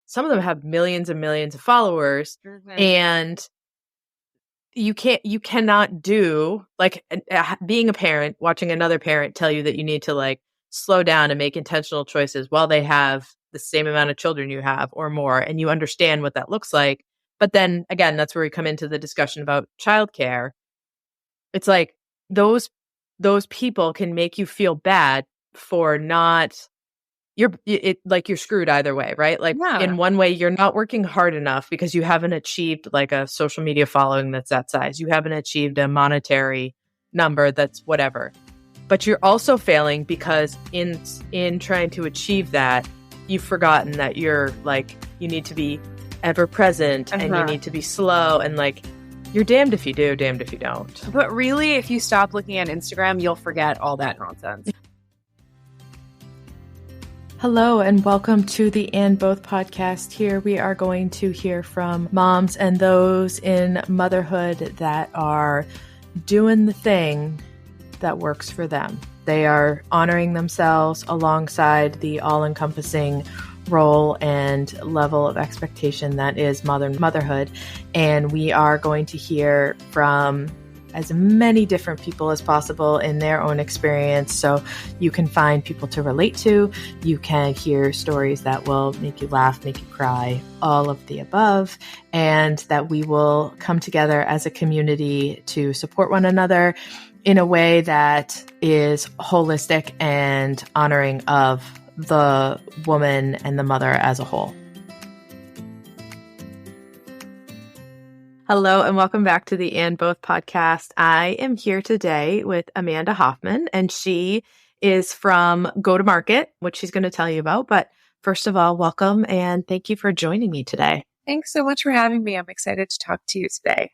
some of them have millions and millions of followers, and you cannot do like being a parent, watching another parent tell you that you need to like slow down and make intentional choices while they have the same amount of children you have or more, and you understand what that looks like. But then again, that's where we come into the discussion about childcare. It's like those people can make you feel bad for not you're screwed either way, right? Like in one way, you're not working hard enough because you haven't achieved like a social media following that's that size. You haven't achieved a monetary number that's whatever. But you're also failing because in trying to achieve that, you've forgotten that you're like, you need to be ever present and you need to be slow, and like you're damned if you do, damned if you don't. But really, if you stop looking at Instagram, you'll forget all that nonsense. Hello and welcome to the And Both podcast. Here we are going to hear from moms and those in motherhood that are doing the thing that works for them. They are honoring themselves alongside the all-encompassing role and level of expectation that is motherhood. And we are going to hear from as many different people as possible in their own experience. So you can find people to relate to. You can hear stories that will make you laugh, make you cry, all of the above. And that we will come together as a community to support one another in a way that is holistic and honoring of the woman and the mother as a whole. Hello and welcome back to the And Both podcast. I am here today with Amanda Hofman, and she is from Go to Market, which she's going to tell you about. But first of all, welcome and thank you for joining me today. Thanks so much for having me. I'm excited to talk to you today.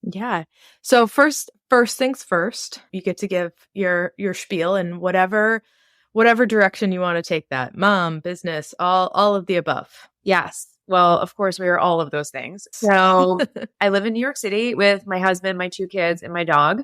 Yeah. So first things first, you get to give your spiel in whatever direction you want to take that. Mom, business, all of the above. Yes. Well, of course, we are all of those things. So I live in New York City with my husband, my 2 kids, and my dog.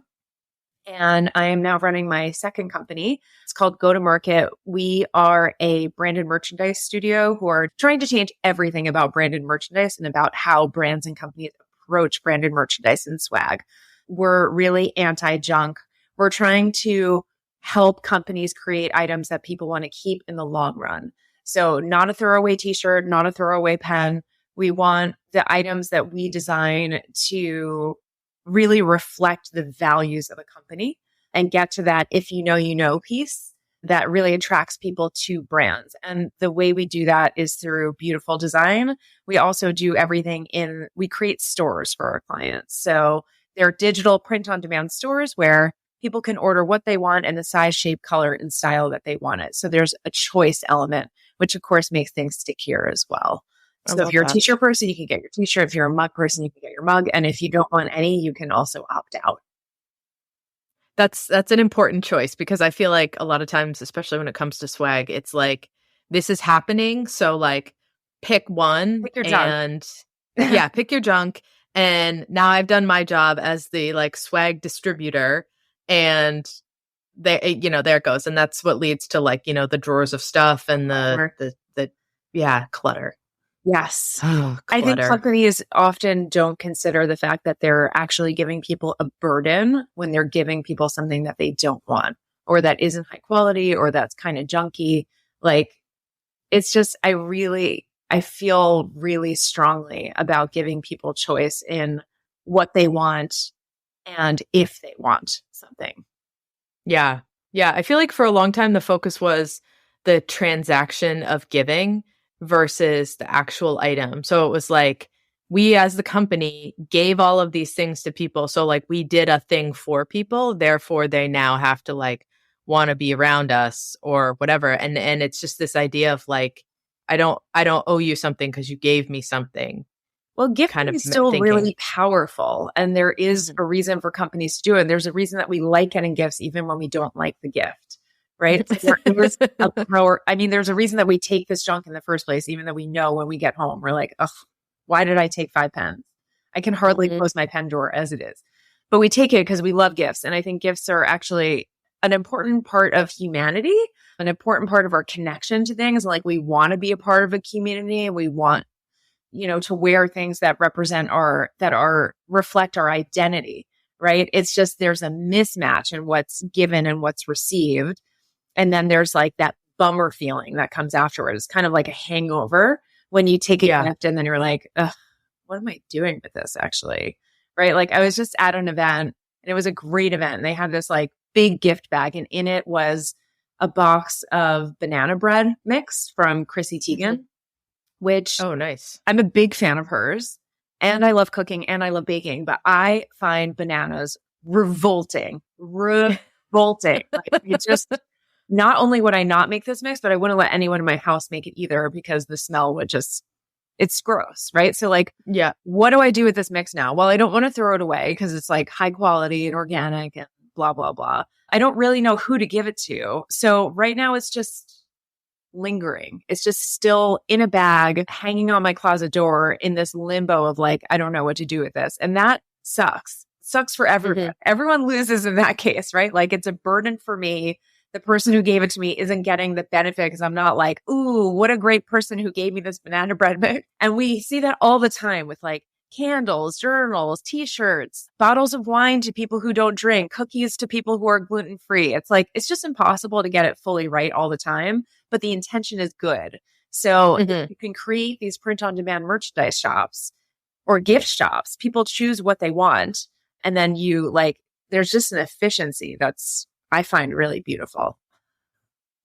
And I am now running my second company. It's called Go to Market. We are a branded merchandise studio who are trying to change everything about branded merchandise and about how brands and companies approach branded merchandise and swag. We're really anti-junk. We're trying to help companies create items that people want to keep in the long run. So not a throwaway t-shirt, not a throwaway pen. We want the items that we design to really reflect the values of a company and get to that if you know piece that really attracts people to brands. And the way we do that is through beautiful design. We also do everything we create stores for our clients. So they're digital print-on-demand stores where people can order what they want and the size, shape, color, and style that they want it. So there's a choice element, which of course makes things stickier as well. So if you're a t-shirt person, you can get your t-shirt. If you're a mug person, you can get your mug. And if you don't want any, you can also opt out. That's an important choice, because I feel like a lot of times, especially when it comes to swag, it's like, this is happening. So like pick one Pick your junk. And pick your junk. And now I've done my job as the like swag distributor, and there it goes. And that's what leads to like, the drawers of stuff and the clutter. Yes. Oh, I think companies often don't consider the fact that they're actually giving people a burden when they're giving people something that they don't want, or that isn't high quality, or that's kind of junky. Like, it's just, I feel really strongly about giving people choice in what they want and if they want something. Yeah. Yeah. I feel like for a long time, the focus was the transaction of giving versus the actual item. So it was like, we as the company gave all of these things to people. So like we did a thing for people, therefore they now have to like want to be around us or whatever. And it's just this idea of like, I don't owe you something because you gave me something. Well, gifting is still really powerful, and there is a reason for companies to do it. And there's a reason that we like getting gifts even when we don't like the gift, right? There's a reason that we take this junk in the first place, even though we know when we get home, we're like, ugh, why did I take 5 pens? I can hardly close my pen drawer as it is. But we take it because we love gifts. And I think gifts are actually an important part of humanity, an important part of our connection to things. Like we want to be a part of a community and we want, to wear things that reflect our identity, right? It's just, there's a mismatch in what's given and what's received. And then there's like that bummer feeling that comes afterwards. It's kind of like a hangover when you take a gift and then you're like, ugh, what am I doing with this actually? Right? Like I was just at an event and it was a great event. And they had this like big gift bag and in it was a box of banana bread mix from Chrissy Teigen, which nice. I'm a big fan of hers. And I love cooking and I love baking, but I find bananas revolting. Like, it's just, not only would I not make this mix, but I wouldn't let anyone in my house make it either because the smell would just, it's gross, right? So like, what do I do with this mix now? Well, I don't want to throw it away because it's like high quality and organic and blah, blah, blah. I don't really know who to give it to. So right now it's just lingering. It's just still in a bag, hanging on my closet door in this limbo of like, I don't know what to do with this. And that sucks. Sucks for everyone. Mm-hmm. Everyone loses in that case, right? Like it's a burden for me. The person who gave it to me isn't getting the benefit because I'm not like, ooh, what a great person who gave me this banana bread mix. And we see that all the time with like candles, journals, t-shirts, bottles of wine to people who don't drink, cookies to people who are gluten-free. It's like, it's just impossible to get it fully right all the time, but the intention is good. So you can create these print-on-demand merchandise shops or gift shops. People choose what they want. And then there's just an efficiency that's, I find really beautiful.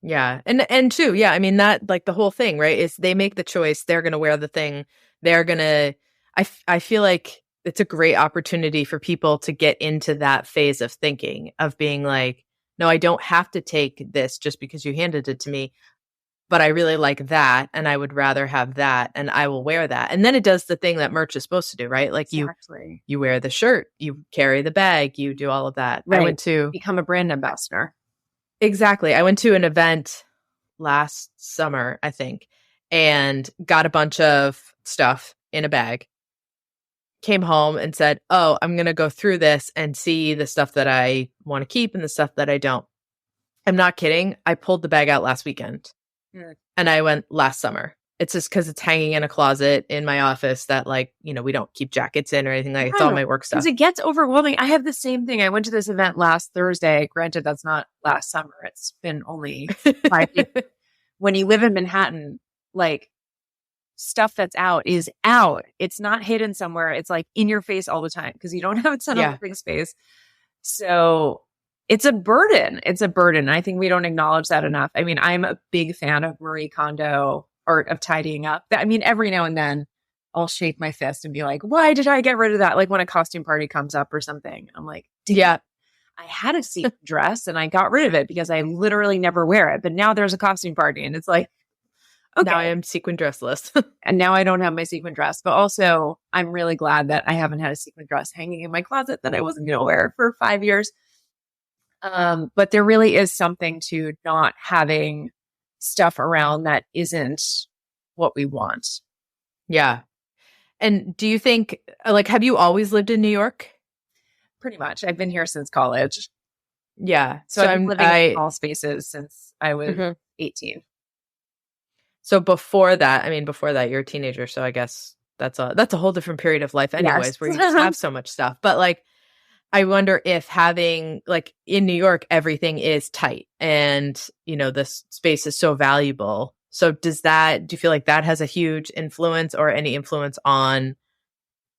Yeah. And too, yeah, I mean that like the whole thing, right? Is they make the choice, they're going to wear the thing. They're going to I feel like it's a great opportunity for people to get into that phase of thinking of being like, no, I don't have to take this just because you handed it to me, but I really like that and I would rather have that and I will wear that. And then it does the thing that merch is supposed to do, right? Like exactly. you wear the shirt, you carry the bag, you do all of that. Right. I went to become a brand ambassador. Exactly. I went to an event last summer, I think, and got a bunch of stuff in a bag. Came home and said, oh, I'm going to go through this and see the stuff that I want to keep and the stuff that I don't. I'm not kidding. I pulled the bag out last weekend and I went last summer. It's just because it's hanging in a closet in my office that like, we don't keep jackets in or anything like it's all my work stuff. Because it gets overwhelming. I have the same thing. I went to this event last Thursday. Granted, that's not last summer. It's been only 5 days. When you live in Manhattan, like stuff that's out is out. It's not hidden somewhere. It's like in your face all the time because you don't have a ton of living space. So it's a burden. It's a burden. I think we don't acknowledge that enough. I mean, I'm a big fan of Marie Kondo art of tidying up. I mean, every now and then I'll shake my fist and be like, why did I get rid of that? Like when a costume party comes up or something, I'm like, I had a sequin dress and I got rid of it because I literally never wear it. But now there's a costume party and it's like, okay. Now I am sequin dressless. And now I don't have my sequin dress. But also, I'm really glad that I haven't had a sequin dress hanging in my closet that I wasn't going to wear for 5 years. But there really is something to not having stuff around that isn't what we want. Yeah. And do you think, like, have you always lived in New York? Pretty much. I've been here since college. Yeah. So I've been living in small spaces since I was 18. So before that, you're a teenager. So I guess that's a whole different period of life anyways, where you just have so much stuff. But like, I wonder if having like in New York, everything is tight and, this space is so valuable. So do you feel like that has a huge influence or any influence on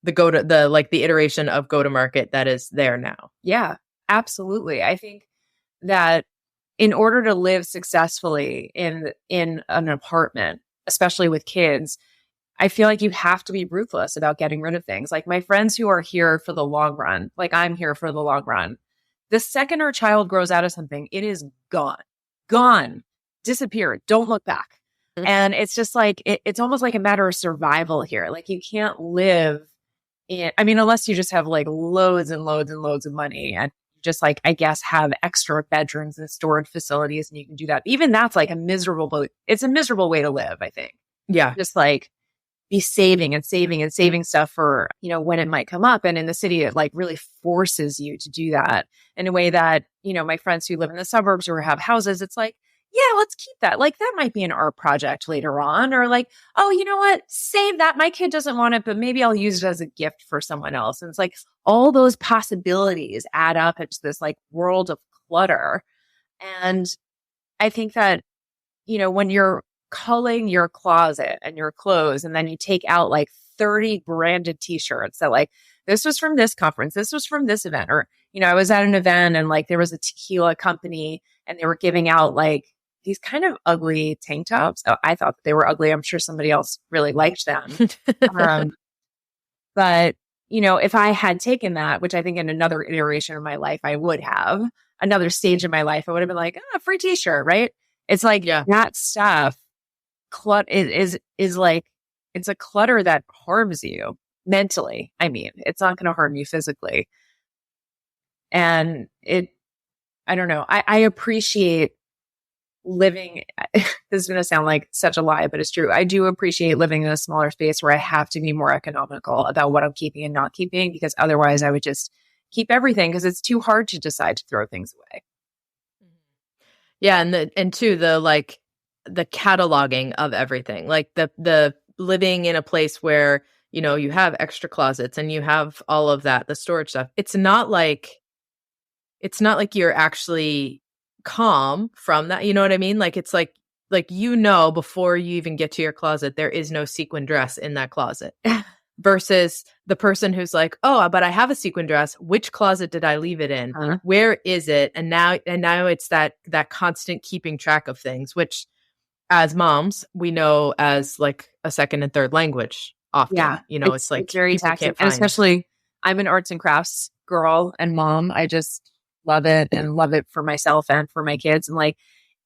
the iteration of go-to-market that is there now? Yeah, absolutely. I think that in order to live successfully in an apartment, especially with kids, I feel like you have to be ruthless about getting rid of things. Like my friends who are here for the long run, like I'm here for the long run. The second our child grows out of something, it is gone, disappeared, don't look back. Mm-hmm. And it's just like, it's almost like a matter of survival here. Like you can't live unless you just have like loads and loads and loads of money and just like, I guess, have extra bedrooms and storage facilities and you can do that. Even that's like it's a miserable way to live, I think. Yeah. Just like be saving and saving and saving stuff for, when it might come up. And in the city, it like really forces you to do that in a way that, my friends who live in the suburbs or have houses, it's like, yeah, let's keep that. Like that might be an art project later on, or like, oh, you know what? Save that. My kid doesn't want it, but maybe I'll use it as a gift for someone else. And it's like all those possibilities add up into this like world of clutter. And I think that, when you're culling your closet and your clothes, and then you take out like 30 branded t-shirts that like, this was from this conference, this was from this event, or, I was at an event and like there was a tequila company and they were giving out like these kind of ugly tank tops. Oh, I thought they were ugly. I'm sure somebody else really liked them. But, if I had taken that, which I think in another iteration of my life, I would have another stage in my life, I would have been like, free t-shirt, right? It's like that stuff is like, it's a clutter that harms you mentally. I mean, it's not going to harm you physically. And I don't know. I appreciate living. This is going to sound like such a lie, but it's true. I do appreciate living in a smaller space where I have to be more economical about what I'm keeping and not keeping, because otherwise I would just keep everything because it's too hard to decide to throw things away. Yeah. And two, the cataloging of everything, like the living in a place where, you have extra closets and you have all of that, the storage stuff. It's not like you're actually calm from that. You know what I mean? Like, it's like, before you even get to your closet, there is no sequin dress in that closet versus the person who's like, oh, but I have a sequin dress. Which closet did I leave it in? Uh-huh. Where is it? And now it's that constant keeping track of things, which as moms, we know as like a second and third language often. Yeah. It's like it's very taxing. And especially I'm an arts and crafts girl and mom. I just love it and love it for myself and for my kids. And like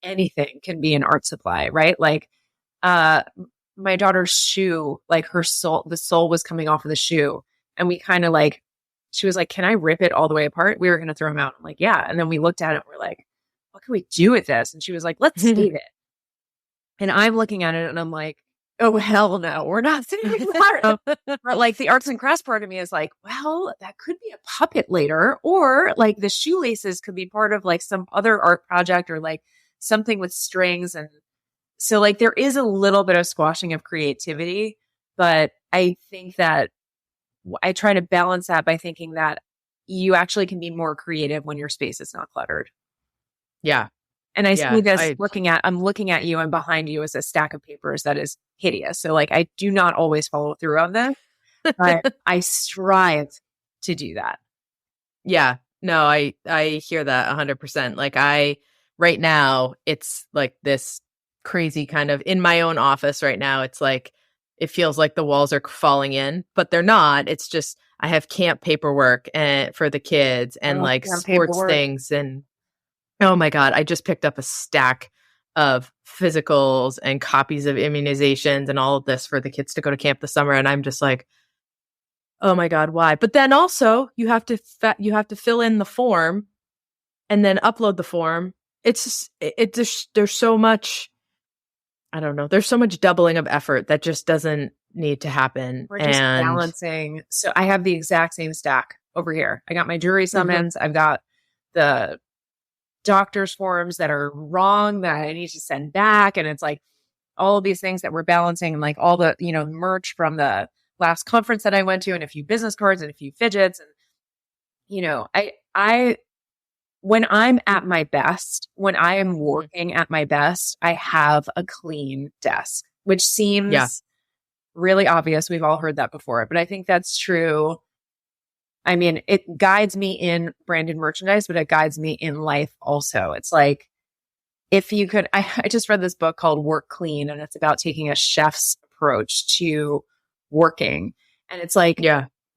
anything can be an art supply, right? Like my daughter's shoe, like the sole was coming off of the shoe. And we kind of like, she was like, can I rip it all the way apart? We were going to throw them out. I'm like, yeah. And then we looked at it and we're like, what can we do with this? And she was like, let's save it. And I'm looking at it and I'm like, oh, hell no, we're not saving that. But like the arts and crafts part of me is like, well, that could be a puppet later, or like the shoelaces could be part of like some other art project or like something with strings. And so like there is a little bit of squashing of creativity, but I think that I try to balance that by thinking that you actually can be more creative when your space is not cluttered. Yeah. And I see this I'm looking at you, and behind you is a stack of papers that is hideous. So like, I do not always follow through on this, but I strive to do that. Yeah, no, I hear that 100%. Like right now, it's like this crazy kind of in my own office right now. It's like, it feels like the walls are falling in, but they're not. It's just, I have camp paperwork for the kids and like sports things. And oh my God, I just picked up a stack of physicals and copies of immunizations and all of this for the kids to go to camp this summer. And I'm just like, oh my God, why? But then also you have to fill in the form and then upload the form. It's just, there's so much, I don't know. There's so much doubling of effort that just doesn't need to happen. We're just balancing. So I have the exact same stack over here. I got my jury summons. I've got the doctor's forms that are wrong that I need to send back. And it's like all of these things that we're balancing, and like all the, merch from the last conference that I went to, and a few business cards and a few fidgets. And, I when I'm at my best, when I am working at my best, I have a clean desk, which seems really obvious. We've all heard that before, but I think that's true. I mean, it guides me in branded merchandise, but it guides me in life also. It's like, if you could, I just read this book called Work Clean, and it's about taking a chef's approach to working. And it's like,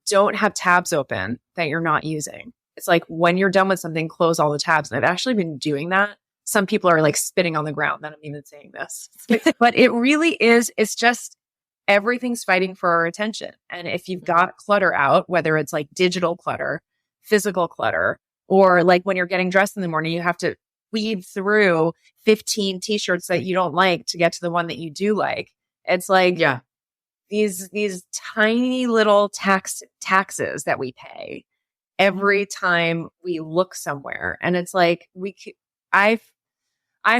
don't have tabs open that you're not using. It's like, when you're done with something, close all the tabs. And I've actually been doing that. Some people are like spitting on the ground that I'm even saying this, but it really is. It's just, everything's fighting for our attention. And if you've got clutter out, whether it's like digital clutter, physical clutter, or like when you're getting dressed in the morning, you have to weed through 15 t-shirts that you don't like to get to the one that you do like. It's like, these tiny little taxes that we pay every time we look somewhere. And it's like, I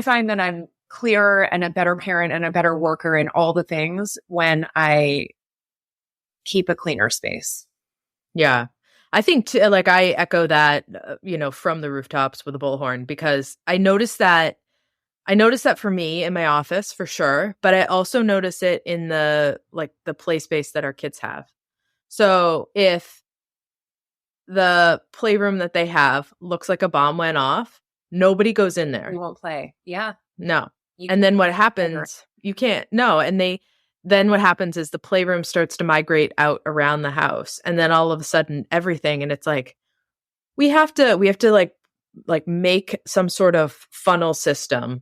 find that I'm clearer and a better parent and a better worker in all the things when I keep a cleaner space. Yeah. I think like I echo that, from the rooftops with a bullhorn, because I noticed that for me in my office for sure, but I also notice it in the play space that our kids have. So if the playroom that they have looks like a bomb went off, nobody goes in there. We won't play. Yeah. No. And then what happens, you can't, no. And then what happens is the playroom starts to migrate out around the house. And then all of a sudden everything, and it's like, we have to make some sort of funnel system,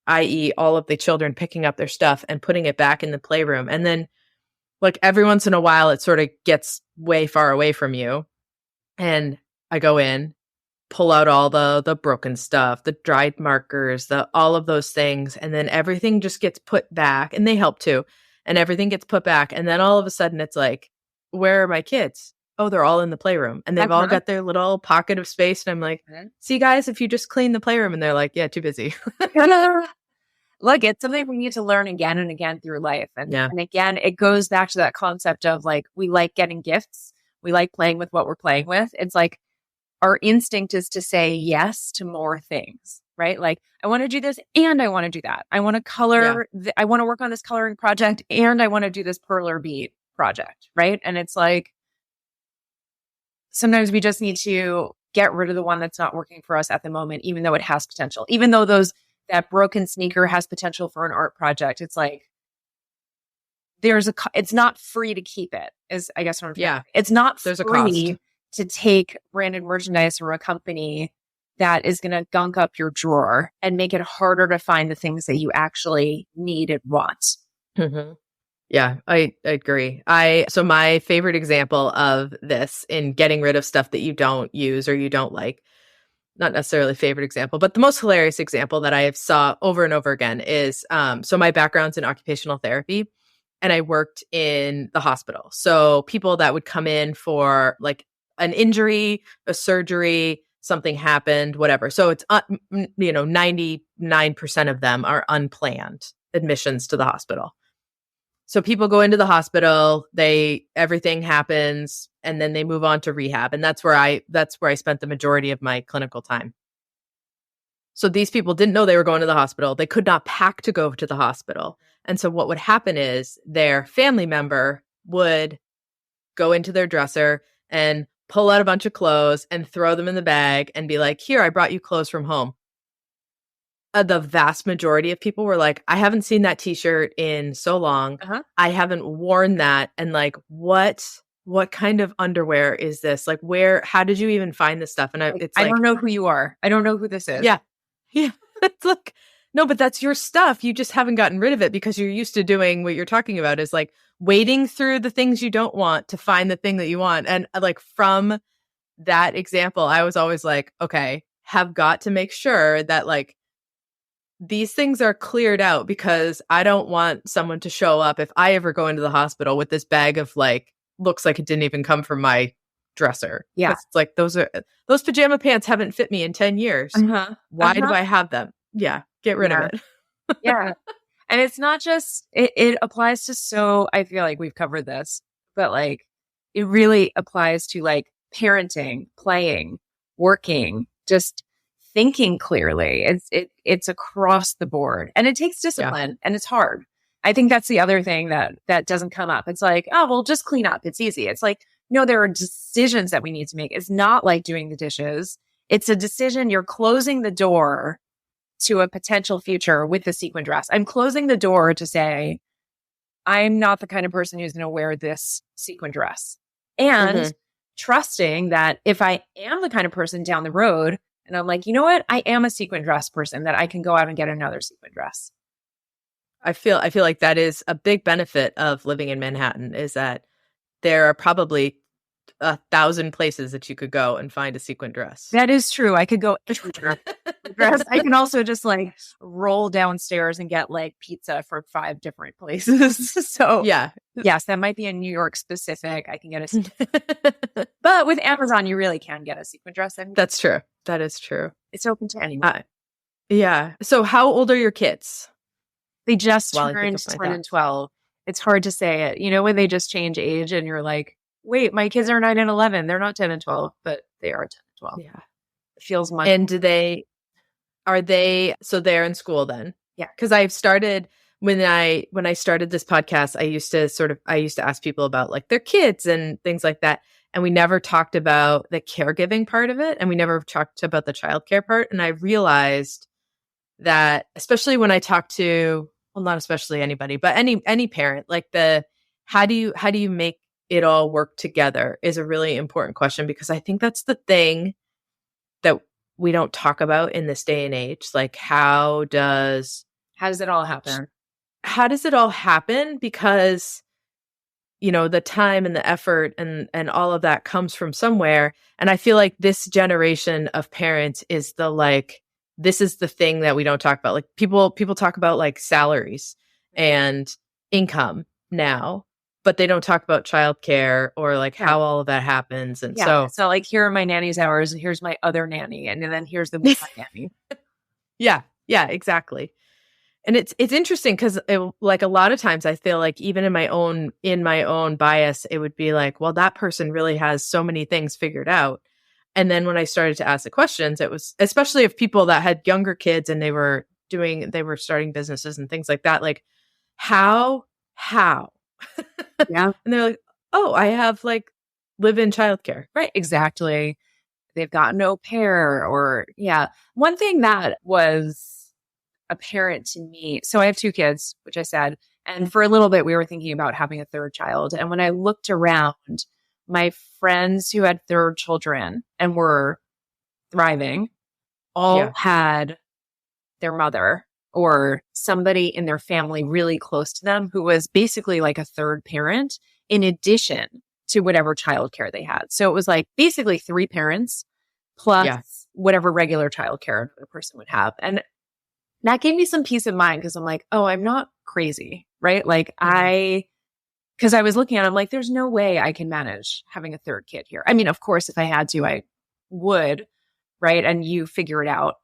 i.e. all of the children picking up their stuff and putting it back in the playroom. And then like every once in a while, it sort of gets way far away from you. And I go in, pull out all the broken stuff, the dried markers, all of those things. And then everything just gets put back, and they help too. And everything gets put back. And then all of a sudden it's like, where are my kids? Oh, they're all in the playroom, and they've all got their little pocket of space. And I'm like, see guys, if you just clean the playroom. And they're like, yeah, too busy. Look, it's something we need to learn again and again through life. And again, it goes back to that concept of like, we like getting gifts. We like playing with what we're playing with. It's like our instinct is to say yes to more things, right? Like, I want to do this and I want to do that. I want to color. I want to work on this coloring project and I want to do this perler bead project, right? And it's like, sometimes we just need to get rid of the one that's not working for us at the moment, even though it has potential, even though that broken sneaker has potential for an art project. It's like, it's not free to keep it, is I guess what I'm saying. Yeah. It's not There's free a cost to take branded merchandise from a company that is going to gunk up your drawer and make it harder to find the things that you actually need and want. Mm-hmm. Yeah, I agree. So my favorite example of this in getting rid of stuff that you don't use or you don't like, not necessarily favorite example, but the most hilarious example that I have saw over and over again is, so my background's in occupational therapy, and I worked in the hospital. So people that would come in for like an injury, a surgery, something happened, whatever. So it's, 99% of them are unplanned admissions to the hospital. So people go into the hospital, everything happens, and then they move on to rehab. And that's where I spent the majority of my clinical time. So these people didn't know they were going to the hospital. They could not pack to go to the hospital. And so what would happen is their family member would go into their dresser and pull out a bunch of clothes and throw them in the bag and be like, here, I brought you clothes from home. The vast majority of people were like, I haven't seen that t-shirt in so long. I haven't worn that. And like, what kind of underwear is this? Like, how did you even find this stuff? And I don't know who you are. I don't know who this is. Yeah. Yeah. It's like, no, but that's your stuff. You just haven't gotten rid of it because you're used to doing what you're talking about, is like wading through the things you don't want to find the thing that you want. And like from that example, I was always like, okay, have got to make sure that like these things are cleared out, because I don't want someone to show up if I ever go into the hospital with this bag of like, looks like it didn't even come from my dresser. Yeah. It's like, those pajama pants haven't fit me in 10 years. Why do I have them? Yeah. Get rid of it. Yeah. And it's not just, it applies to, I feel like we've covered this, but like, it really applies to like parenting, playing, working, just thinking clearly. It's across the board, and it takes discipline, and it's hard. I think that's the other thing that doesn't come up. It's like, oh, well, just clean up. It's easy. It's like, no, there are decisions that we need to make. It's not like doing the dishes. It's a decision. You're closing the door to a potential future with the sequin dress. I'm closing the door to say, I'm not the kind of person who's going to wear this sequin dress. And trusting that if I am the kind of person down the road, and I'm like, you know what? I am a sequin dress person, that I can go out and get another sequin dress. I feel like that is a big benefit of living in Manhattan, is that there are probably 1,000 places that you could go and find a sequin dress. That is true. I could go anywhere. Dress. I can also just like roll downstairs and get like pizza from 5 different places. So Yeah. yes, that might be a New York specific. I can get a but with Amazon, you really can get a sequin dress. And That's true. That is true. it's open to anyone. Yeah. So how old are your kids? They just While I think turned of my 10 and thoughts. 12. It's hard to say it. You know, when they just change age and you're like, wait, my kids are 9 and 11. They're not 10 and 12, but they are 10 and 12. Yeah. It feels much. And so they're in school then? Yeah. Because I've started when I started this podcast, I used to ask people about like their kids and things like that. And we never talked about the caregiving part of it. And we never talked about the childcare part. And I realized that, especially when I talk to, well, not especially anybody, but any parent, like how do you make it all work together is a really important question, because I think that's the thing that we don't talk about in this day and age. Like, how does it all happen? How does it all happen? Because, you know, the time and the effort and all of that comes from somewhere. And I feel like this generation of parents is this is the thing that we don't talk about. Like people talk about like salaries and income now, but they don't talk about childcare or like how all of that happens. And so like, here are my nanny's hours, and here's my other nanny, and then here's the nanny. Yeah, exactly. And it's interesting because like a lot of times I feel like even in my own bias, it would be like, well, that person really has so many things figured out. And then when I started to ask the questions, it was especially of people that had younger kids and they were starting businesses and things like that. Like, how? Yeah. And they're like, oh, I have like live-in childcare. Right. Exactly. They've got an au pair or One thing that was apparent to me. So I have 2 kids, which I said, and for a little bit we were thinking about having a 3rd child. And when I looked around, my friends who had 3rd children and were thriving all had their mother or somebody in their family really close to them who was basically like a 3rd parent in addition to whatever childcare they had. So it was like basically 3 parents plus whatever regular childcare another person would have. And that gave me some peace of mind because I'm like, oh, I'm not crazy, right? Like because I was looking at it, I'm like, there's no way I can manage having a 3rd kid here. I mean, of course, if I had to, I would, right? And you just figure it out.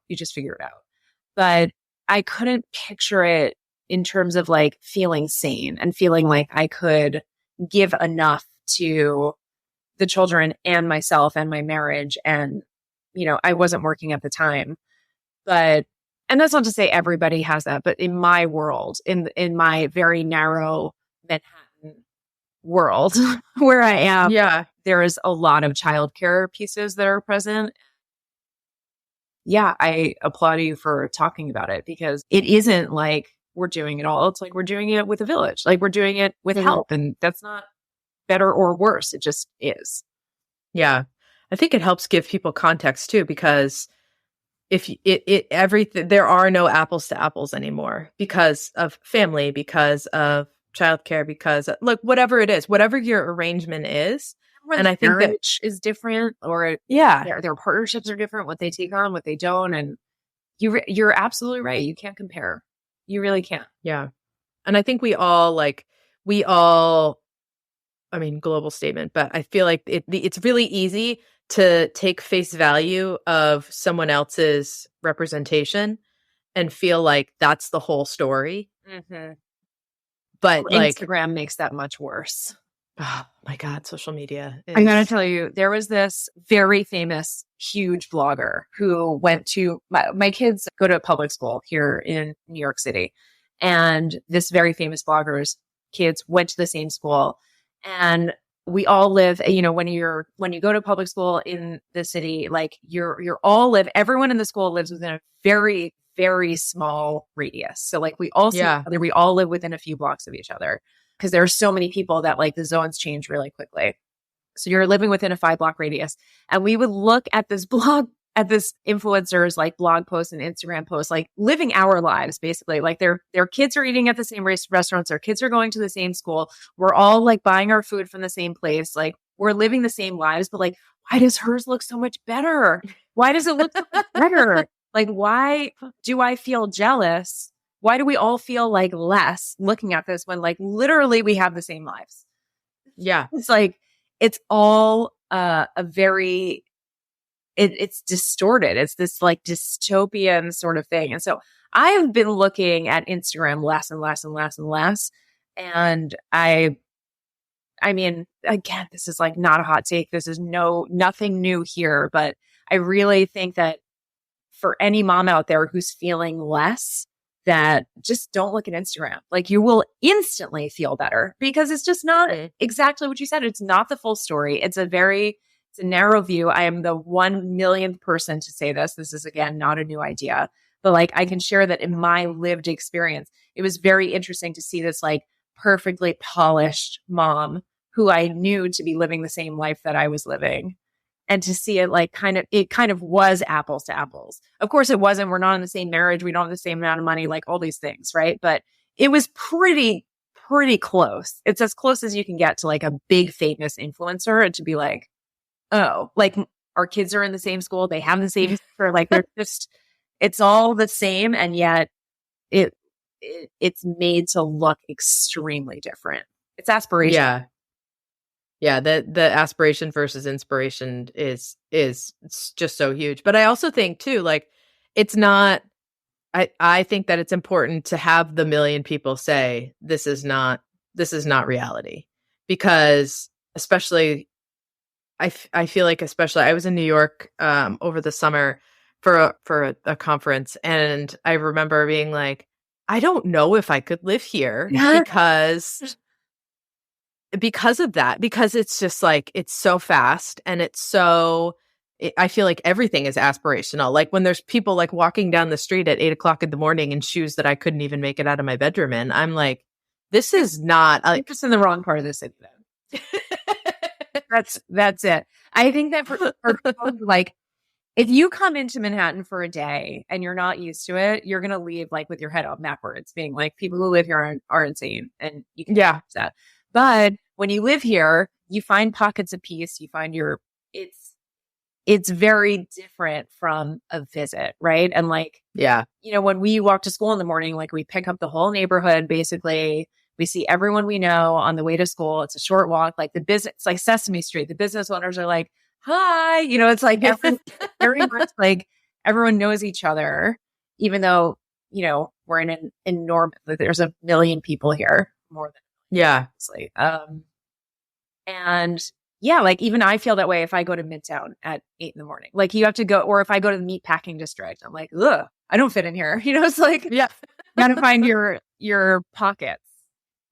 But I couldn't picture it in terms of like feeling sane and feeling like I could give enough to the children and myself and my marriage. And, you know, I wasn't working at the time, and that's not to say everybody has that, but in my world, in my very narrow Manhattan world where I am, there is a lot of childcare pieces that are present. Yeah, I applaud you for talking about it because it isn't like we're doing it all. It's like we're doing it with a village, like we're doing it with help, and that's not better or worse. It just is. Yeah, I think it helps give people context too, because if everything, there are no apples to apples anymore because of family, because of childcare, because of, like whatever it is, whatever your arrangement is. And I think that is different, or their partnerships are different, what they take on, what they don't. And you're absolutely right. You can't compare. You really can't. Yeah. And I think we all, I mean, global statement, but I feel like it's really easy to take face value of someone else's representation and feel like that's the whole story. Mm-hmm. But like Instagram makes that much worse. Oh my God, social media. I gotta tell you, there was this very famous, huge blogger who went to my kids go to public school here in New York City. And this very famous blogger's kids went to the same school. And we all live, you know, when you go to public school in the city, like everyone in the school lives within a very, very small radius. So like we all live within a few blocks of each other. Because there are so many people that like the zones change really quickly. So you're living within a 5-block radius. And we would look at this influencers like blog posts and Instagram posts, like living our lives, basically. Like their kids are eating at the same restaurants. Their kids are going to the same school. We're all like buying our food from the same place. Like we're living the same lives, but like, why does hers look so much better? Why does it look so much better? Like, why do I feel jealous? Why do we all feel like less looking at this when like literally we have the same lives? Yeah. It's like, it's all it's distorted. It's this like dystopian sort of thing. And so I've been looking at Instagram less and less and less and less. And I mean, again, this is like not a hot take. This is nothing new here, but I really think that for any mom out there who's feeling less, that just don't look at Instagram. Like you will instantly feel better because it's just not exactly what you said. It's not the full story. It's a narrow view. I am the 1 millionth person to say this. This is again, not a new idea, but like I can share that in my lived experience, it was very interesting to see this like perfectly polished mom who I knew to be living the same life that I was living. And to see it like it kind of was apples to apples. Of course it wasn't. We're not in the same marriage. We don't have the same amount of money, like all these things. Right. But it was pretty close. It's as close as you can get to like a big famous influencer and to be like, oh, like our kids are in the same school. They have the same, or like they're just, it's all the same. And yet it's made to look extremely different. It's aspirational. Yeah. Yeah, the aspiration versus inspiration is it's just so huge. But I also think too, like it's not I think that it's important to have the million people say this is not reality. Because especially I feel like especially I was in New York over the summer for a conference, and I remember being like, I don't know if I could live here because of that, because it's just like, it's so fast and I feel like everything is aspirational. Like when there's people like walking down the street at 8 o'clock in the morning in shoes that I couldn't even make it out of my bedroom in, I'm like, this is not, I'm just in the wrong part of the city then. That's it. I think that for people, like, if you come into Manhattan for a day and you're not used to it, you're going to leave like with your head up backwards, being like, people who live here are insane. And you can that. But when you live here, you find pockets of peace. You find it's very different from a visit, right? And like, when we walk to school in the morning, like we pick up the whole neighborhood, basically. We see everyone we know on the way to school. It's a short walk, like it's like Sesame Street. The business owners are like, hi, it's like very much like everyone knows each other, even though, we're in an enormous, like, there's 1 million people here, more than, obviously. And yeah, like even I feel that way if I go to Midtown at 8 in the morning, like you have to go, or if I go to the meatpacking district, I'm like, ugh, I don't fit in here. It's like, you gotta find your pockets.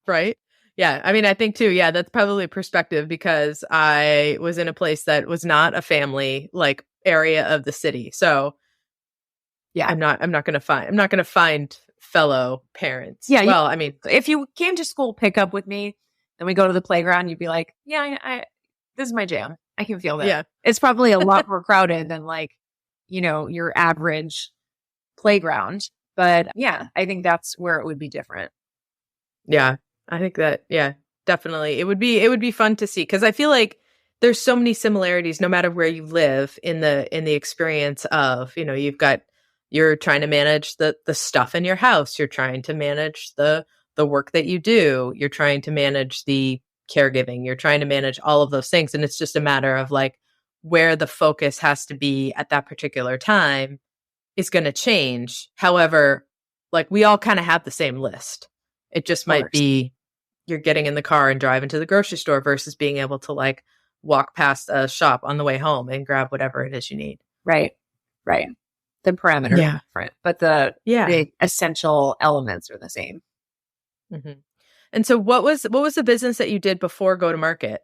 Right. Yeah. I mean, I think too, that's probably perspective, because I was in a place that was not a family like area of the city. So I'm not going to find fellow parents. Yeah. Well, I mean, if you came to school pick up with me and we go to the playground, you'd be like, I this is my jam. I can feel that. Yeah. It's probably a lot more crowded than like, your average playground. But yeah, I think that's where it would be different. Yeah. I think that, definitely. It would be fun to see, because I feel like there's so many similarities no matter where you live in the experience of, you're trying to manage the stuff in your house. You're trying to manage the work that you do. You're trying to manage the caregiving. You're trying to manage all of those things. And it's just a matter of like where the focus has to be at that particular time is going to change. However, like we all kind of have the same list. It just might be you're getting in the car and driving to the grocery store versus being able to like walk past a shop on the way home and grab whatever it is you need. Right. The parameters are different, but the essential elements are the same. Mm-hmm. And so what was the business that you did before Go to Market?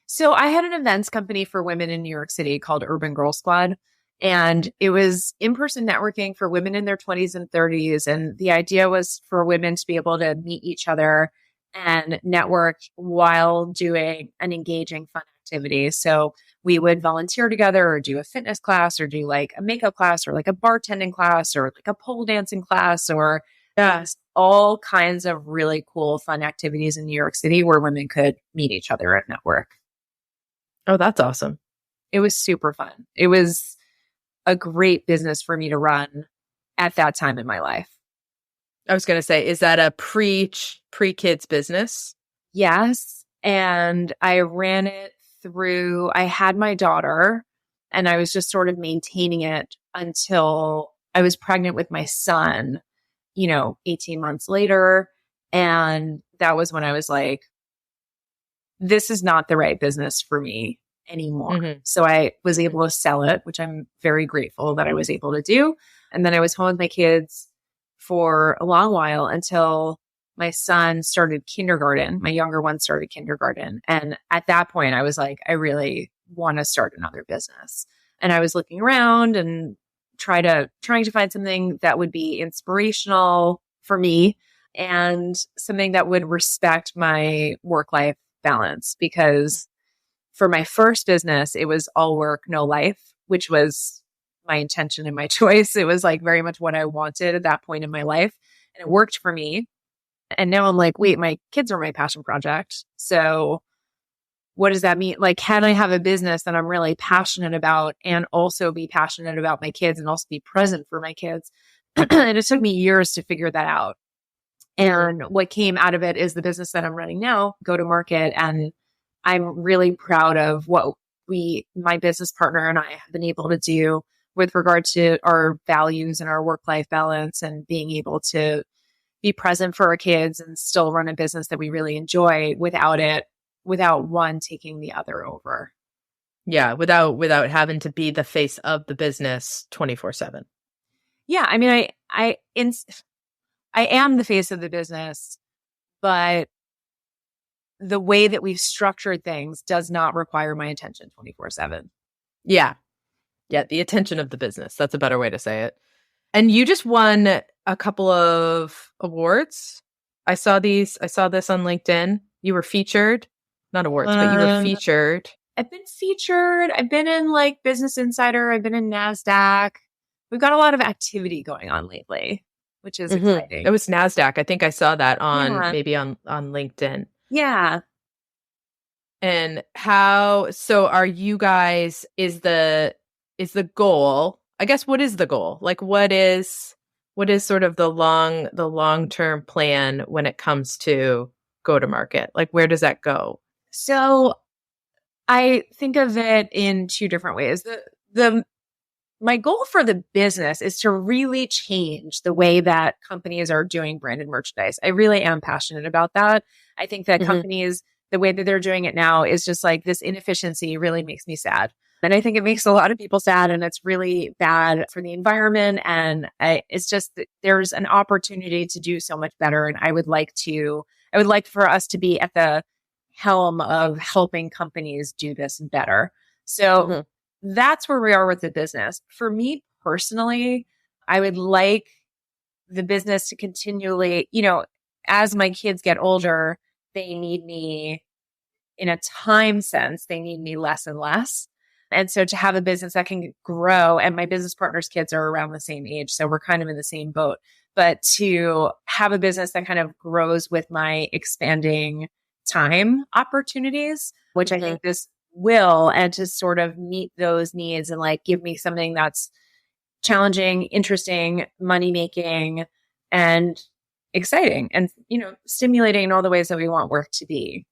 So I had an events company for women in New York City called Urban Girl Squad. And it was in-person networking for women in their 20s and 30s. And the idea was for women to be able to meet each other and network while doing an engaging, fun activity. So we would volunteer together or do a fitness class or do like a makeup class or like a bartending class or like a pole dancing class or all kinds of really cool, fun activities in New York City where women could meet each other at network. Oh, that's awesome. It was super fun. It was a great business for me to run at that time in my life. I was going to say, is that a pre-kids business? Yes. And I ran it through, I had my daughter and I was just sort of maintaining it until I was pregnant with my son, 18 months later. And that was when I was like, this is not the right business for me anymore. Mm-hmm. So I was able to sell it, which I'm very grateful that I was able to do. And then I was home with my kids for a long while until my son started kindergarten. My younger one started kindergarten. And at that point, I was like, I really want to start another business. And I was looking around and trying to find something that would be inspirational for me and something that would respect my work life balance. Because for my first business, it was all work, no life, which was my intention and my choice. It was like very much what I wanted at that point in my life. And it worked for me. And now I'm like, wait, my kids are my passion project. So what does that mean? Like, can I have a business that I'm really passionate about and also be passionate about my kids and also be present for my kids? And it took me years to figure that out. And what came out of it is the business that I'm running now, Go to Market. And I'm really proud of what my business partner and I have been able to do with regard to our values and our work-life balance and being able to be present for our kids and still run a business that we really enjoy without one taking the other over. Yeah, without having to be the face of the business 24/7. Yeah, I mean, I am the face of the business, but the way that we've structured things does not require my attention 24/7. Yeah. Yeah, the attention of the business. That's a better way to say it. And you just won a couple of awards. I saw this on LinkedIn. You were featured. Not awards, but you were featured. I've been featured. I've been in like Business Insider. I've been in NASDAQ. We've got a lot of activity going on lately, which is exciting. It was NASDAQ. I think I saw that maybe on LinkedIn. Yeah. And so are you guys, is the goal, I guess, what is the goal? Like, what is sort of the long-term plan when it comes to Go to Market? Like, where does that go? So I think of it in two different ways. My goal for the business is to really change the way that companies are doing branded merchandise. I really am passionate about that. I think that companies, the way that they're doing it now is just like this inefficiency really makes me sad. And I think it makes a lot of people sad and it's really bad for the environment. And it's just, there's an opportunity to do so much better. And I would like for us to be at the helm of helping companies do this better. So that's where we are with the business. For me personally, I would like the business to continually, as my kids get older, they need me in a time sense, they need me less and less. And so to have a business that can grow, and my business partner's kids are around the same age, so we're kind of in the same boat, but to have a business that kind of grows with my expanding time opportunities, which I think this will, and to sort of meet those needs and like give me something that's challenging, interesting, money making, and exciting and, stimulating in all the ways that we want work to be.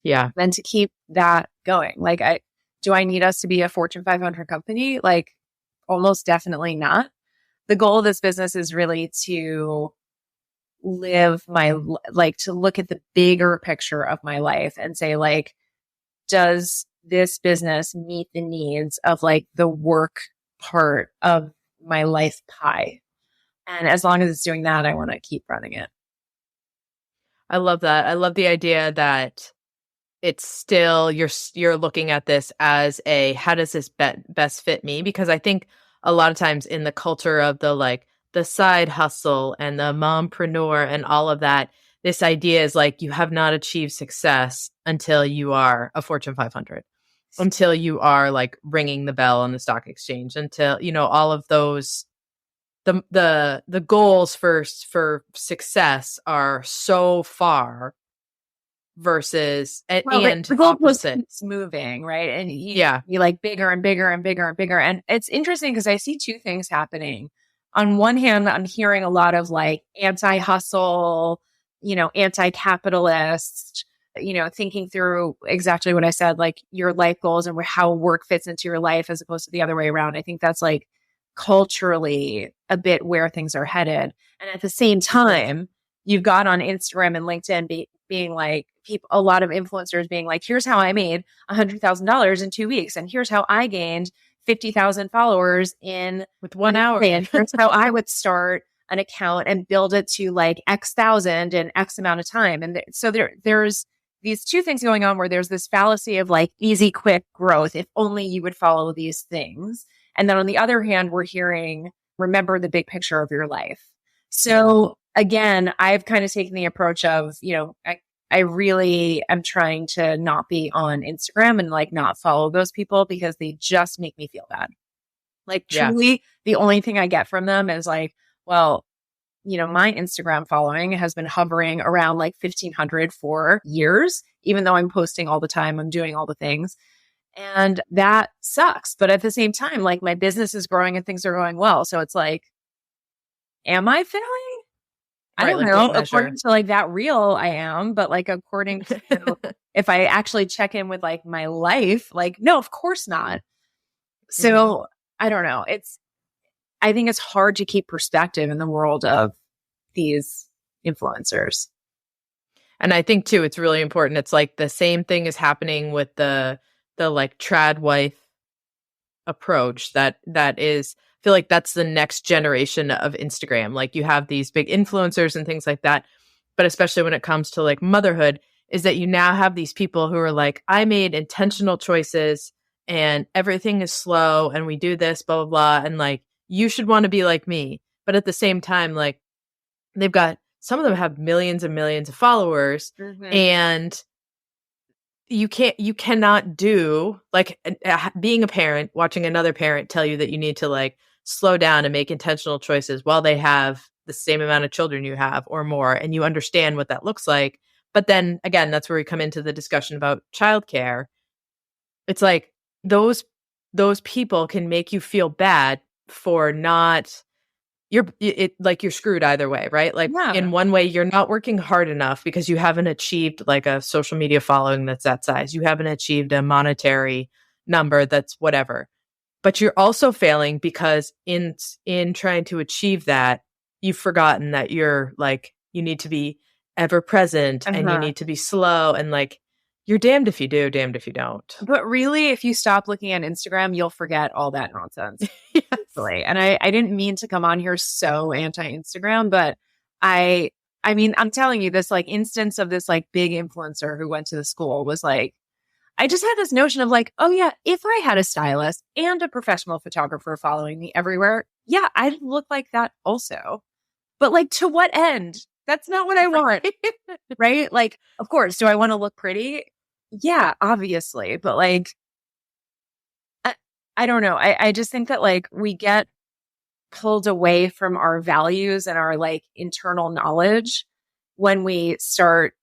Yeah. Then to keep that going. Like, do I need us to be a Fortune 500 company? Like, almost definitely not. The goal of this business is really to live to look at the bigger picture of my life and say, like, does this business meet the needs of like the work part of my life pie? And as long as it's doing that, I want to keep running it. I love that. I love the idea that it's still, you're looking at this as how does this best fit me? Because I think a lot of times in the culture of the side hustle and the mompreneur and all of that, this idea is like, you have not achieved success until you are a Fortune 500, until you are like ringing the bell on the stock exchange, until, all of those, the goals for success are so far versus Well, and the goalpost opposite. keeps moving, right? And Yeah. you like bigger and bigger and bigger and bigger. And it's interesting because I see two things happening. On one hand, I'm hearing a lot of like anti-hustle, anti-capitalist, thinking through exactly what I said, like your life goals and how work fits into your life as opposed to the other way around. I think that's like culturally a bit where things are headed. And at the same time, you've got on Instagram and LinkedIn being like a lot of influencers being like, here's how I made $100,000 in 2 weeks. And here's how I gained 50,000 followers with 1 hour. And here's how I would start an account and build it to like X thousand in X amount of time. And so there's these two things going on where there's this fallacy of like easy, quick growth. If only you would follow these things. And then on the other hand, we're hearing, remember the big picture of your life. So again, I've kind of taken the approach of, I really am trying to not be on Instagram and like not follow those people because they just make me feel bad. Like truly the only thing I get from them is like, well, my Instagram following has been hovering around like 1,500 for years, even though I'm posting all the time, I'm doing all the things. And that sucks. But at the same time, like my business is growing and things are going well. So it's like, am I failing? I don't know. According to like that reel, I am. But like according to if I actually check in with like my life, like, no, of course not. So I don't know. I think it's hard to keep perspective in the world of these influencers. And I think too, it's really important. It's like the same thing is happening with the like trad wife approach that is, I feel like that's the next generation of Instagram. Like you have these big influencers and things like that. But especially when it comes to like motherhood, is that you now have these people who are like, I made intentional choices and everything is slow and we do this, blah, blah, blah. And like, you should want to be like me. But at the same time, like some of them have millions and millions of followers and you cannot do like being a parent, watching another parent tell you that you need to like slow down and make intentional choices while they have the same amount of children you have or more. And you understand what that looks like. But then again, that's where we come into the discussion about childcare. It's like those people can make you feel bad for not you're screwed either way, right? Like in one way, you're not working hard enough because you haven't achieved like a social media following that's that size. You haven't achieved a monetary number that's whatever. But you're also failing because in trying to achieve that, you've forgotten that you're like, you need to be ever present and you need to be slow and like, you're damned if you do, damned if you don't. But really, if you stop looking at Instagram, you'll forget all that nonsense. Yes. And I didn't mean to come on here so anti-Instagram, but I mean, I'm telling you this like instance of this like big influencer who went to the school was like, I just had this notion of like, oh yeah, if I had a stylist and a professional photographer following me everywhere, yeah, I'd look like that also. But like, to what end? That's not what I want. Right? Like, of course, do I want to look pretty? Yeah, obviously. But like, I don't know. I just think that like we get pulled away from our values and our like internal knowledge when we start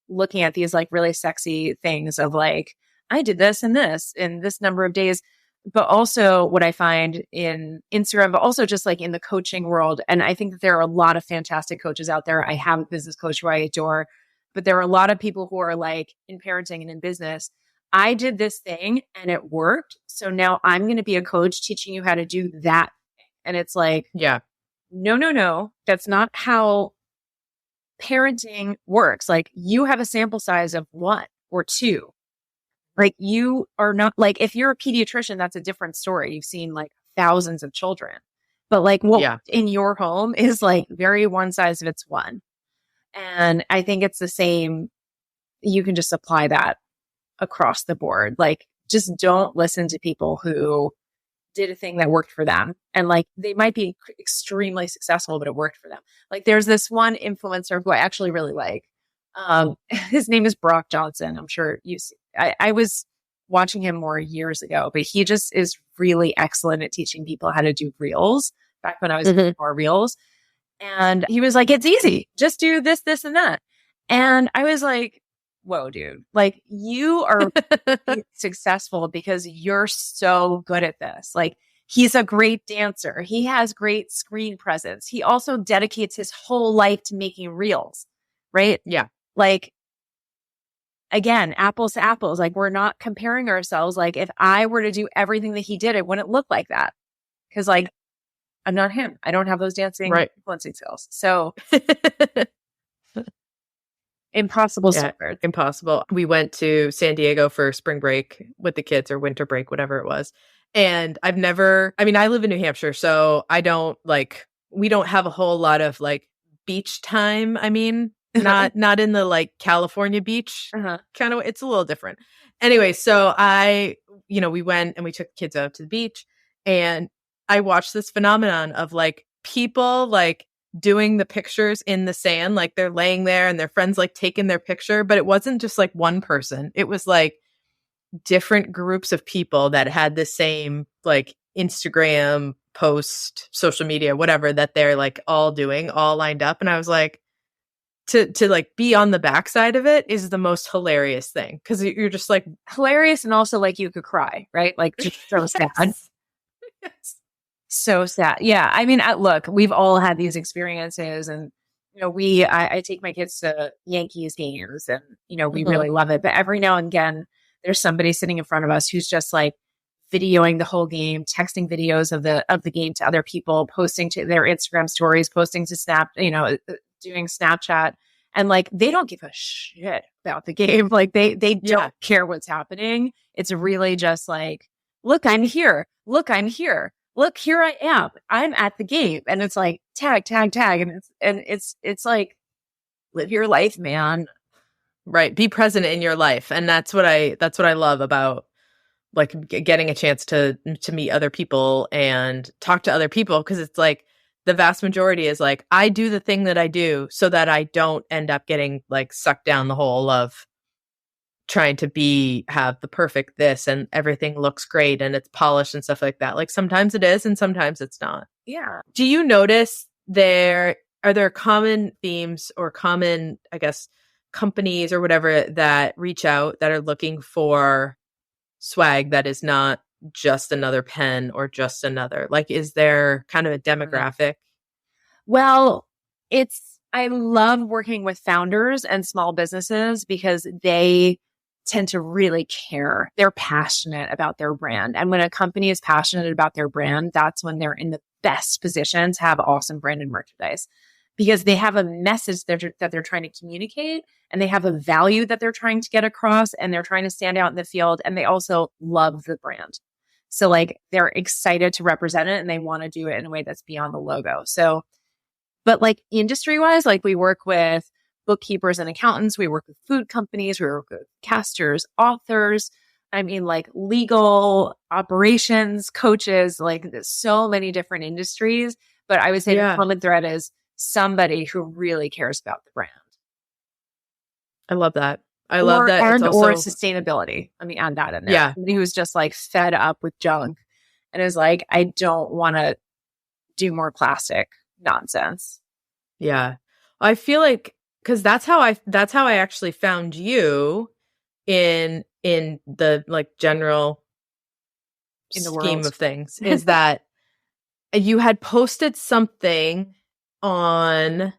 looking at these like really sexy things of like, I did this and this in this number of days. But also what I find in Instagram, but also just like in the coaching world. And I think that there are a lot of fantastic coaches out there. I have a business coach who I adore, but there are a lot of people who are like in parenting and in business. I did this thing and it worked. So now I'm going to be a coach teaching you how to do that. And it's like, no. That's not how parenting works. Like you have a sample size of 1 or 2. Like you are not like, if you're a pediatrician, that's a different story. You've seen like thousands of children, but like what in your home is like very one size fits one. And I think it's the same. You can just apply that across the board. Like just don't listen to people who did a thing that worked for them. And like, they might be extremely successful, but it worked for them. Like there's this one influencer who I actually really like. His name is Brock Johnson. I'm sure you see. I was watching him more years ago, but he just is really excellent at teaching people how to do reels back when I was doing more reels. And he was like, it's easy. Just do this, this, and that. And I was like, whoa, dude, like you are successful because you're so good at this. Like he's a great dancer. He has great screen presence. He also dedicates his whole life to making reels, right? Yeah. Like, again, apples to apples. Like we're not comparing ourselves. Like if I were to do everything that he did, it wouldn't look like that. Cause like I'm not him. I don't have those dancing influencing skills. So impossible. Yeah, impossible. We went to San Diego for spring break with the kids, or winter break, whatever it was. And I live in New Hampshire, so we don't have a whole lot of like beach time. I mean, not in the like California beach kind of, it's a little different. Anyway, so we went and we took the kids out to the beach, and I watched this phenomenon of like people like doing the pictures in the sand, like they're laying there and their friends like taking their picture, but it wasn't just like one person. It was like different groups of people that had the same like Instagram post, social media, whatever, that they're like all doing, all lined up. And I was like, to like be on the backside of it is the most hilarious thing, because you're just like hilarious, and also like you could cry, right? Like just so sad. Yes. So sad. Yeah. I mean, look, we've all had these experiences, and, I take my kids to Yankees games, and, we really love it. But every now and again, there's somebody sitting in front of us who's just like videoing the whole game, texting videos of the game to other people, posting to their Instagram stories, posting to doing Snapchat. And like, they don't give a shit about the game. Like they don't care what's happening. It's really just like, look, I'm here. Look, I'm here. Look, here I am. I'm at the game. And it's like tag, tag, tag. And it's like, live your life, man. Right. Be present in your life. And that's what I love about like getting a chance to meet other people and talk to other people. Cause it's like the vast majority is like, I do the thing that I do so that I don't end up getting like sucked down the hole of trying to have the perfect this and everything looks great and it's polished and stuff like that. Like sometimes it is and sometimes it's not. Yeah. Do you notice are there common themes or common, I guess, companies or whatever that reach out that are looking for swag that is not just another pen or just another, like, is there kind of a demographic? Well, I love working with founders and small businesses because they tend to really care. They're passionate about their brand. And when a company is passionate about their brand, that's when they're in the best position to have awesome branded merchandise, because they have a message that they're trying to communicate, and they have a value that they're trying to get across, and they're trying to stand out in the field, and they also love the brand. So like they're excited to represent it, and they want to do it in a way that's beyond the logo. So, but like industry wise, like we work with bookkeepers and accountants, we work with food companies, we work with casters, authors, I mean, like legal, operations, coaches, like so many different industries. But I would say the common thread is somebody who really cares about the brand. I love that. I love that. And or sustainability. Let me add that in there. Yeah. Somebody who's just like fed up with junk and is like, I don't want to do more plastic nonsense. Yeah. I feel like, because that's how I actually found you in the like general in the scheme world of things, is that you had posted something on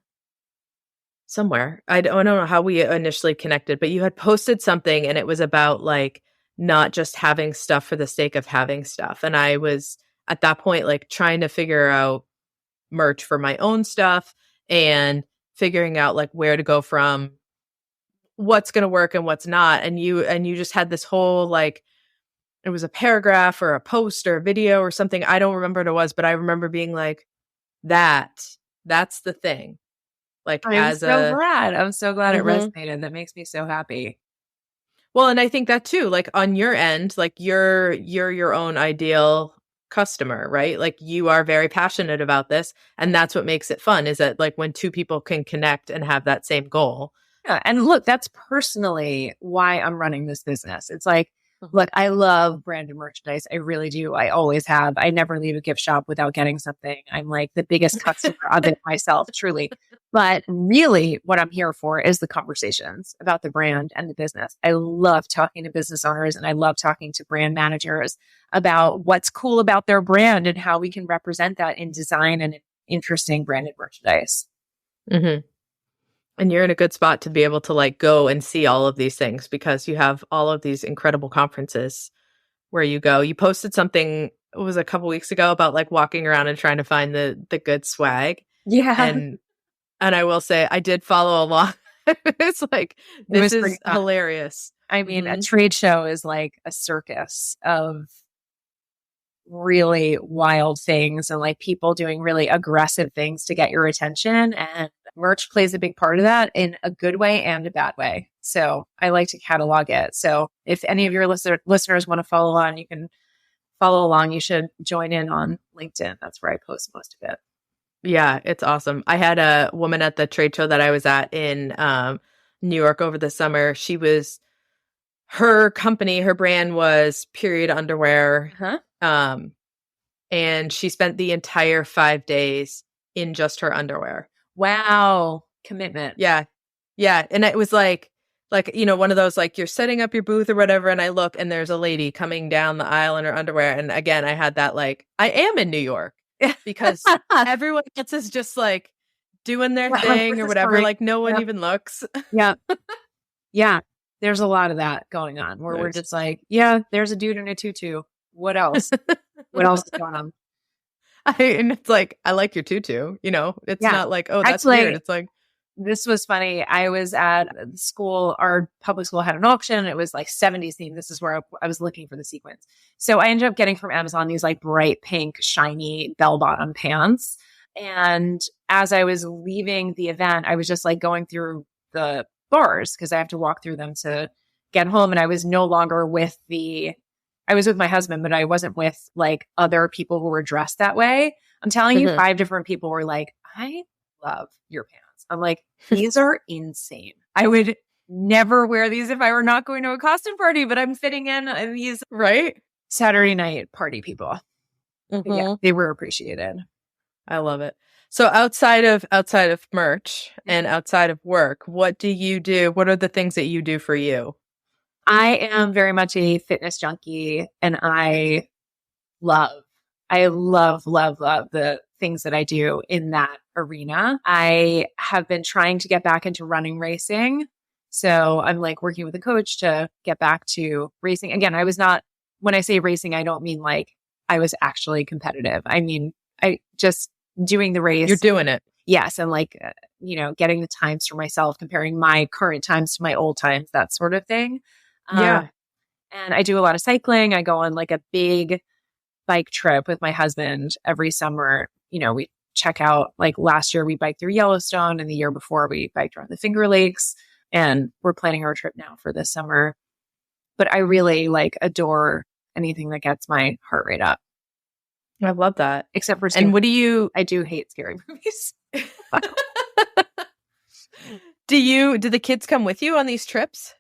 somewhere. I don't know how we initially connected, but you had posted something and it was about like not just having stuff for the sake of having stuff. And I was at that point like trying to figure out merch for my own stuff and figuring out like where to go from, what's going to work and what's not. And you just had this whole like, it was a paragraph or a post or a video or something. I don't remember what it was, but I remember being like, that's the thing. Like, I'm so glad it resonated. That makes me so happy. Well, and I think that too, like on your end, like you're your own ideal customer, right? Like you are very passionate about this, and that's what makes it fun, is that like when two people can connect and have that same goal. Yeah, and look, that's personally why I'm running this business. It's like Look, I love branded merchandise. I really do. I always have. I never leave a gift shop without getting something. I'm like the biggest customer of it myself, truly. But really, what I'm here for is the conversations about the brand and the business. I love talking to business owners and I love talking to brand managers about what's cool about their brand and how we can represent that in design and in interesting branded merchandise. Mm-hmm. And you're in a good spot to be able to like go and see all of these things because you have all of these incredible conferences where you go. You posted something, it was a couple weeks ago, about like walking around and trying to find the good swag. Yeah. And I will say I did follow along. It's like, this is hilarious. I mean, a trade show is like a circus of really wild things and like people doing really aggressive things to get your attention. And merch plays a big part of that in a good way and a bad way. So I like to catalog it. So if any of your listeners want to follow on, you can follow along. You should join in on LinkedIn. That's where I post most of it. Yeah, it's awesome. I had a woman at the trade show that I was at in New York over the summer. Her company, her brand was Period Underwear. And she spent the entire 5 days in just her underwear. Wow. Commitment. Yeah. Yeah. And it was like, one of those, like, you're setting up your booth or whatever. And I look and there's a lady coming down the aisle in her underwear. And again, I had that, like, I am in New York because everyone else is just like doing their thing or whatever. Like no one even looks. Yeah. Yeah. There's a lot of that going on where we're just like, yeah, there's a dude in a tutu. What else? What else is going on? And it's like, I like your tutu, it's not like, oh, that's weird. It's like, this was funny. I was at school, our public school had an auction. It was like 70s theme. This is where I was looking for the sequins. So I ended up getting from Amazon these like bright pink, shiny bell-bottom pants. And as I was leaving the event, I was just like going through the bars because I have to walk through them to get home. And I was no longer I was with my husband, but I wasn't with like other people who were dressed that way. I'm telling you, 5 different people were like, I love your pants. I'm like, these are insane. I would never wear these if I were not going to a costume party, but I'm fitting in these Saturday night party people. Yeah, they were appreciated. I love it. So outside of merch and outside of work, what do you do? What are the things that you do for you? I am very much a fitness junkie and I love the things that I do in that arena. I have been trying to get back into running racing. So I'm like working with a coach to get back to racing. Again, when I say racing, I don't mean like I was actually competitive. I mean, I just doing the race. You're doing it. Yes. And like, getting the times for myself, comparing my current times to my old times, that sort of thing. Yeah. And I do a lot of cycling. I go on like a big bike trip with my husband every summer. We check out, like last year we biked through Yellowstone and the year before we biked around the Finger Lakes, and we're planning our trip now for this summer. But I really like adore anything that gets my heart rate up. I love that. Except for and I do hate scary movies. Do the kids come with you on these trips?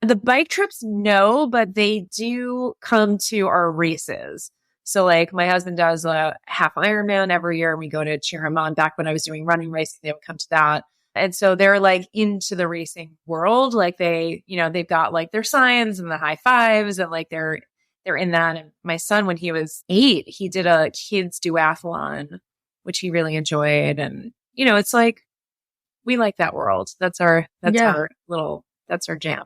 The bike trips, no, but they do come to our races. So like my husband does a half Ironman every year and we go to cheer him on. Back when I was doing running racing, they would come to that. And so they're like into the racing world. Like they've got like their signs and the high fives and like they're in that. And my son, when he was 8, he did a kids duathlon, which he really enjoyed. And, it's like, we like that world. That's our jam.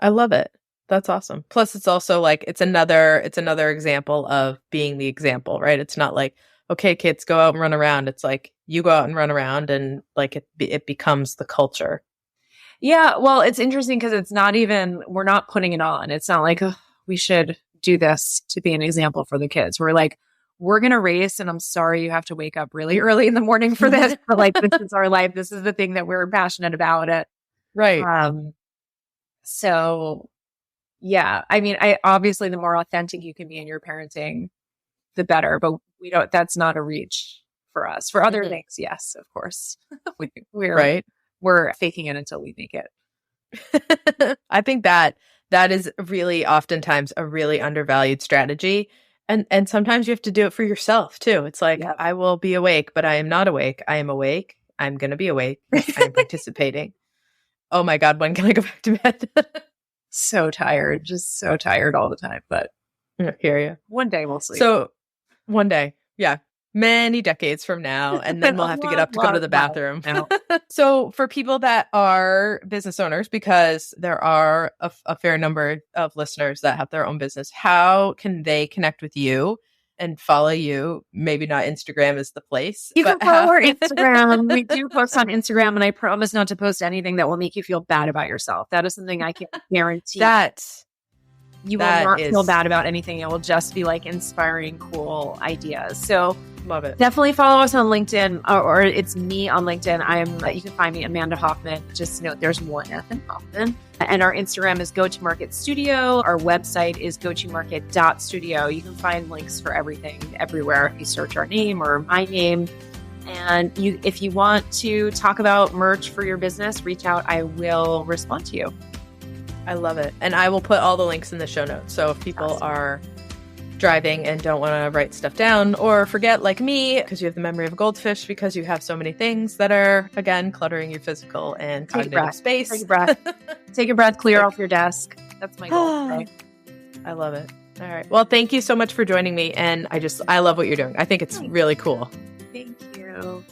I love it. That's awesome. Plus it's also like, it's another example of being the example, right? It's not like, okay, kids, go out and run around. It's like you go out and run around and like it becomes the culture. Yeah. Well, it's interesting because it's not even, we're not putting it on. It's not like, oh, we should do this to be an example for the kids. We're like, we're going to race and I'm sorry you have to wake up really early in the morning for this, but like, this is our life. This is the thing that we're passionate about it. Right. So yeah, I mean, obviously the more authentic you can be in your parenting, the better, but that's not a reach for us. For other things, yes, of course. We're faking it until we make it. I think that That is really oftentimes a really undervalued strategy. And sometimes you have to do it for yourself too. It's like, Yep. I will be awake, but I am not awake. I am awake. I'm going to be awake. I am participating. Oh my God, when can I go back to bed? So tired, just so tired all the time. But I hear you. one day we'll sleep. So one day, yeah, many decades from now, and then we'll have to get up to go to the bathroom. So for people that are business owners, because there are a fair number of listeners that have their own business, how can they connect with you and follow you? Maybe not Instagram is the place. You can follow our Instagram. We do post on Instagram, and I promise not to post anything that will make you feel bad about yourself. That is something I can guarantee. You will not feel bad about anything. It will just be like inspiring, cool ideas. So love it. Definitely follow us on LinkedIn, or it's me on LinkedIn. You can find me Amanda Hofman. Just note there's one F in Hofman. And our Instagram is Go-To-Market Studio. Our website is go-to-market.studio. You can find links for everything everywhere if you search our name or my name. And if you want to talk about merch for your business, reach out. I will respond to you. I love it. And I will put all the links in the show notes. So if people are driving and don't want to write stuff down or forget like me, because you have the memory of a goldfish, because you have so many things that are, again, cluttering your physical and cognitive space. Take a breath. Take a breath, clear off your desk. That's my goal. Right? I love it. All right. Well, thank you so much for joining me. And I love what you're doing. I think it's really cool. Thank you.